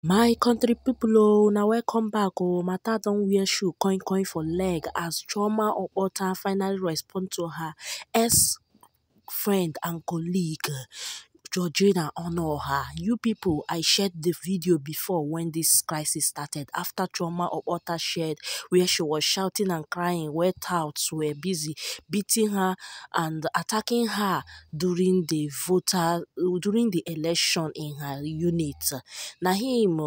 My country people oh, na welcome back oh. Matter don wear shoe coin for leg as Chioma Apotha finally respond to her ex-friend and colleague Onuohia. You people, I shared the video before when this crisis started after Chioma Apotha shared where she was shouting and crying where touts were busy beating her and attacking her during the election in her unit. Na him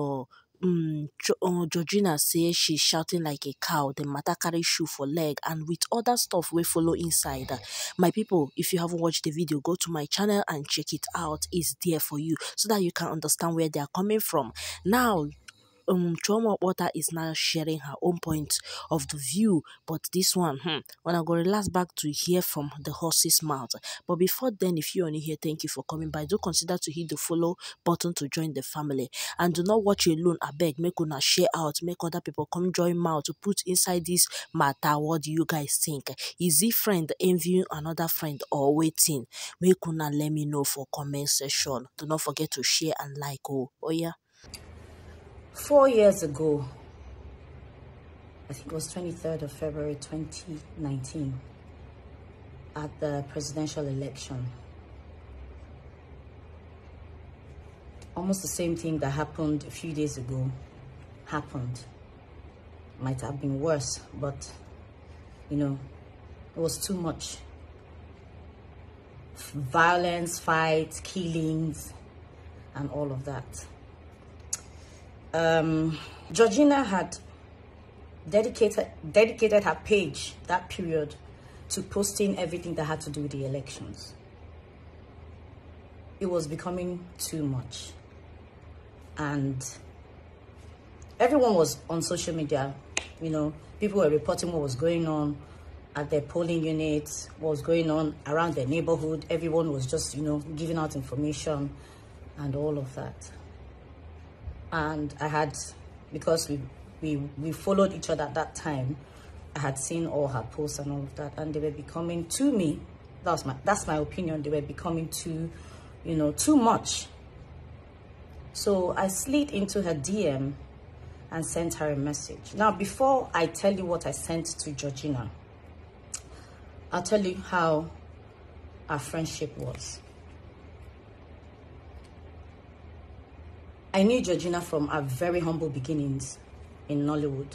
Georgina say she's shouting like a cow, the matter carry shoe for leg and with other stuff we follow inside. My people, if you haven't watched the video, go to my channel and check it out. It's there for you so that you can understand where they are coming from. Now, Chioma Apotha is now sharing her own point of the view, but this one, when I go relax back to hear from the horse's mouth. But before then, if you're only here, thank you for coming by. Do consider to hit the follow button to join the family, and do not watch alone. I beg, make una share out, make other people come join mouth to put inside this matter. What do you guys think? Is it friend envying another friend or waiting? Make una let me know for comment section. Do not forget to share and like. Oh yeah. 4 years ago, I think it was 23rd of February 2019, at the presidential election, almost the same thing that happened a few days ago happened. Might have been worse, but you know, it was too much. Violence, fights, killings, and all of that. Georgina had dedicated her page that period to posting everything that had to do with the elections. It was becoming too much, and everyone was on social media. You know, people were reporting what was going on at their polling units, what was going on around their neighborhood. Everyone was just, you know, giving out information and all of that. And I had, because we followed each other at that time, I had seen all her posts and all of that, and they were becoming, to me, that's my opinion, they were becoming too, you know, too much. So I slid into her DM and sent her a message. Now, before I tell you what I sent to Georgina, I'll tell you how our friendship was. I knew Georgina from our very humble beginnings in Nollywood.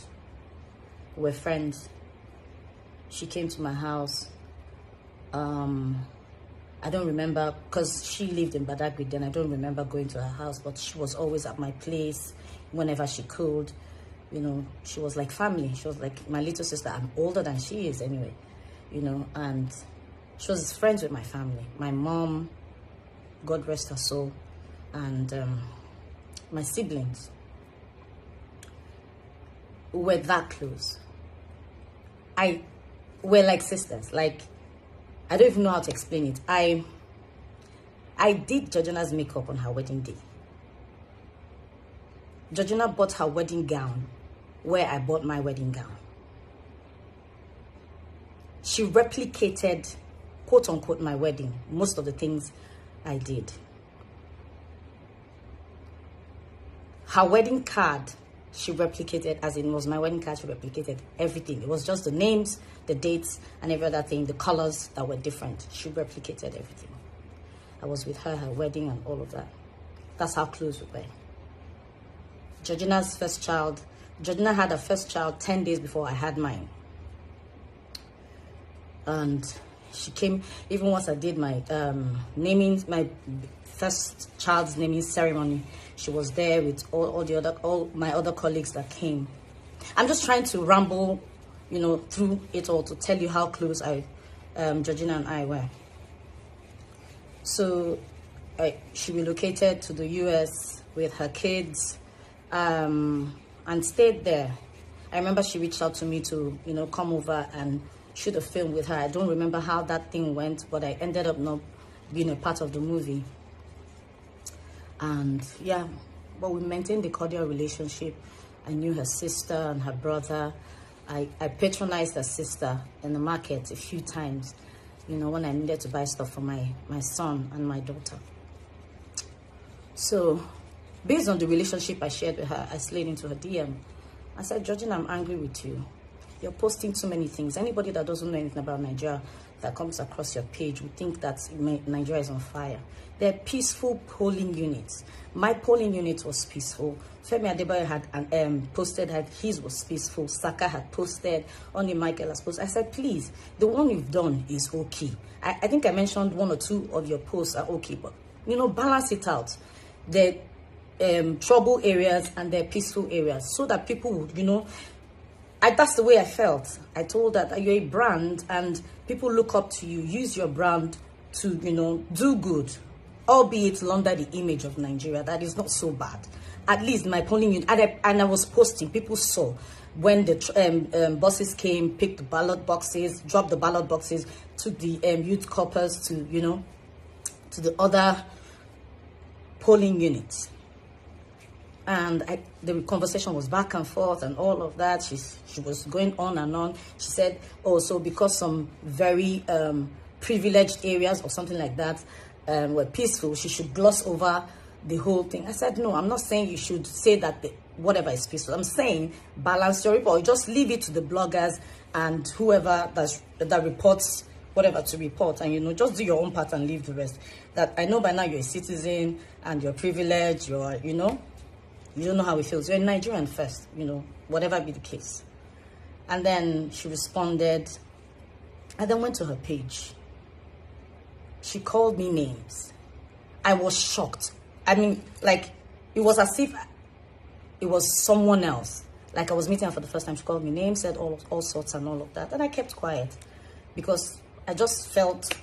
We were friends. She came to my house. I don't remember, because she lived in Badagry then, I don't remember going to her house, but she was always at my place whenever she could. You know, she was like family. She was like my little sister. I'm older than she is anyway, you know, and she was friends with my family. My mom, God rest her soul, and my siblings. We were that close. We're like sisters. Like, I don't even know how to explain it. I did Georgina's makeup on her wedding day. Georgina bought her wedding gown where I bought my wedding gown. She replicated, quote unquote, my wedding, most of the things I did. Her wedding card, she replicated, as in was my wedding card, she replicated everything. It was just the names, the dates, and every other thing, the colors that were different. She replicated everything. I was with her wedding and all of that. That's how close we were. Georgina's first child, Georgina had her first child 10 days before I had mine. And she came, even once I did my my first child's naming ceremony, she was there with all my other colleagues that came. I'm just trying to ramble, you know, through it all to tell you how close Georgina and I were. So she relocated to the US with her kids, and stayed there. I remember she reached out to me to, you know, come over and shoot a film with her. I don't remember how that thing went, but I ended up not being a part of the movie. And yeah, but we maintained a cordial relationship. I knew her sister and her brother. I patronized her sister in the market a few times, you know, when I needed to buy stuff for my son and my daughter. So Based on the relationship I shared with her, I slid into her DM. I said, Georgina, I'm angry with you. You're posting too many things. Anybody that doesn't know anything about Nigeria that comes across your page would think that Nigeria is on fire. They're peaceful polling units. My polling unit was peaceful. Femi Adebayo had posted that his was peaceful. Saka had posted. Only Michael has posted. I said, please, the one you've done is okay. I think I mentioned 1 or 2 of your posts are okay, but, you know, balance it out. The trouble areas and their peaceful areas, so that people would, you know, that's the way I felt. I told that you're a brand and people look up to you. Use your brand to, you know, do good, albeit under the image of Nigeria. That is not so bad. At least my polling unit, and I was posting, people saw when the buses came, picked the ballot boxes, dropped the ballot boxes, took the youth corpers to, you know, to the other polling units. And the conversation was back and forth and all of that. She was going on and on. She said, oh, so because some very privileged areas or something like that were peaceful, she should gloss over the whole thing. I said, no, I'm not saying you should say that whatever is peaceful. I'm saying balance your report. Just leave it to the bloggers and whoever that reports whatever to report, and, you know, just do your own part and leave the rest. That I know by now you're a citizen and you're privileged, you're, you know, you don't know how it feels. You're a Nigerian first, you know, whatever be the case. And then she responded. I then went to her page. She called me names. I was shocked. I mean, like, it was as if it was someone else. Like I was meeting her for the first time. She called me names, said all sorts and all of that. And I kept quiet because I just felt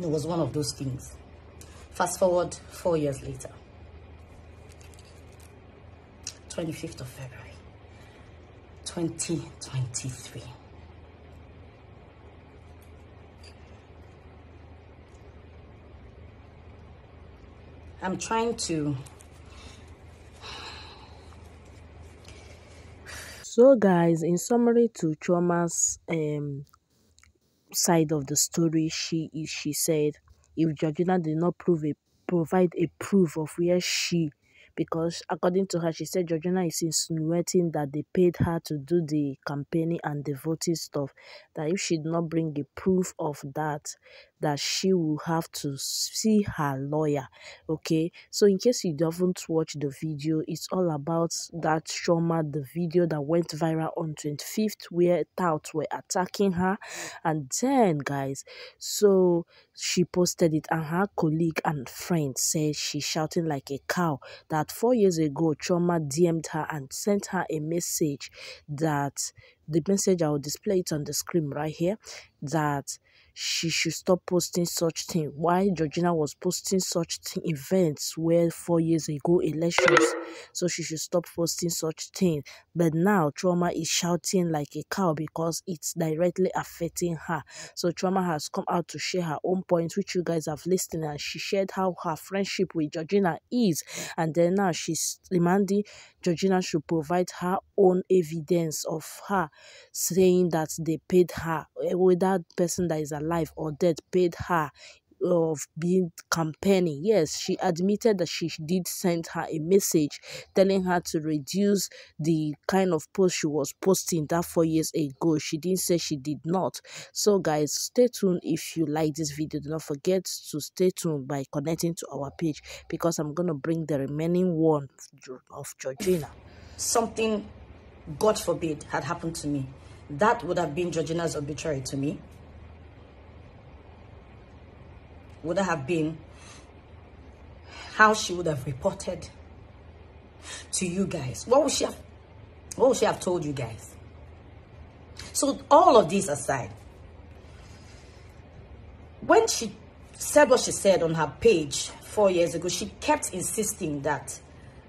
it was one of those things. Fast forward 4 years later. 25th of February, 2023. I'm trying to... So guys, in summary to Chioma's side of the story, she said if Georgina did not provide a proof of where because according to her, she said Georgina is insinuating that they paid her to do the campaigning and the voting stuff, that if she did not bring a proof of that she will have to see her lawyer. Okay, so in case you haven't watched the video, it's all about that Chioma, the video that went viral on 25th where touts were attacking her. And then guys, so she posted it and her colleague and friend said she's shouting like a cow, that 4 years ago Chioma DM'd her and sent her a message, that the message, I will display it on the screen right here, that she should stop posting such thing. Why Georgina was posting such events where 4 years ago elections, so she should stop posting such thing. But now Chioma is shouting like a cow because it's directly affecting her. So Chioma has come out to share her own points, which you guys have listened, and she shared how her friendship with Georgina is, and then now she's demanding Georgina should provide her own evidence of her saying that they paid her, whether that person that is alive or dead paid her of being campaigning. Yes, she admitted that she did send her a message telling her to reduce the kind of post she was posting that 4 years ago. She didn't say she did not. So guys, stay tuned. If you like this video, do not forget to stay tuned by connecting to our page, because I'm gonna bring the remaining one of Georgina. Something, God forbid, had happened to me, that would have been Georgina's obituary to me. Would have been how she would have reported to you guys. What would she have told you guys? So all of this aside, when she said what she said on her page 4 years ago, she kept insisting that,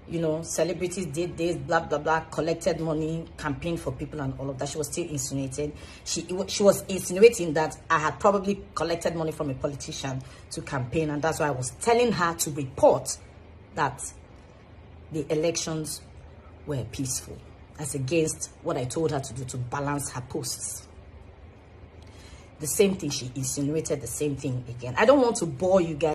you know, celebrities did this, blah, blah, blah, collected money, campaigned for people and all of that. She was still insinuating. She was insinuating that I had probably collected money from a politician to campaign, and that's why I was telling her to report that the elections were peaceful, as against what I told her to do to balance her posts. The same thing, she insinuated the same thing again. I don't want to bore you guys.